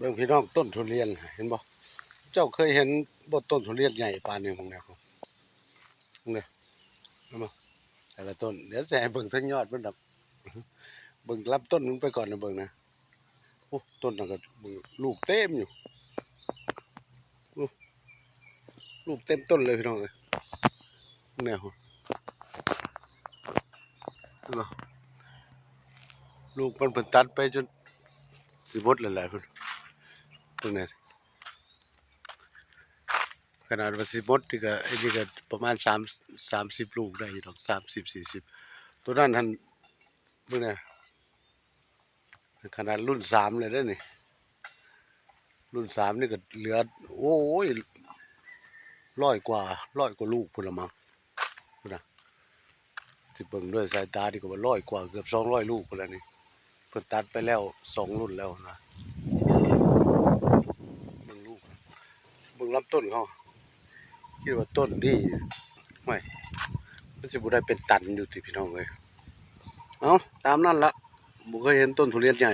เบิ่งพี่น้องต้นทุเรียนเห็นบ่เจ้าเคยเห็นบ่ต้นทุเรียนใหญ่ปานนี้มั้งเนี่ยครับเนี่ยเห็นบ่แต่ละต้นเดี๋ยวจะให้เบิ่งทั้งยอดมันดอกเบิ่งลำต้นมันไปก่อนนะเบิ่งนะโอ้ต้นนั่นก็เบิ่งลูกเต็มอยู่โอ้ลูกเต็มต้นเลยพี่น้องเอ้ยเนี่ยเห็นบ่ลูกมันเพิ่นตัดไปจนสิหมดแล้วแหละเพิ่นเบิ่งเนี่ยขนาดว่าสิหมดนี่ก็ไอ้นี่ก็ประมาณ30ลูกได้อยู่ดอก30-40ตัวนั้นหั่นเบิ่งเนี่ยขนาดรุ่น3เลยเด้อนี่รุ่น3นี่ก็เหลือโอ้ย100 กว่าลูกพุ่นละมั้งพุ่นน่ะสิเบิ่งด้วยสายตานี่ก็ว่า100 กว่าเกือบ200ลูกพุ่นแล้วนี่เพิ่นตัดไปแล้ว2รุ่นแล้วนะเบิ่งลูกเบิ่งลำต้นเขาคิดว่าต้นนี่ไม่มันสิบ่ได้เป็นตันอยู่ติพี่น้องเอ้ยเอ้าตามนั้นละบ่เคยเห็นต้นทุเรียนใหญ่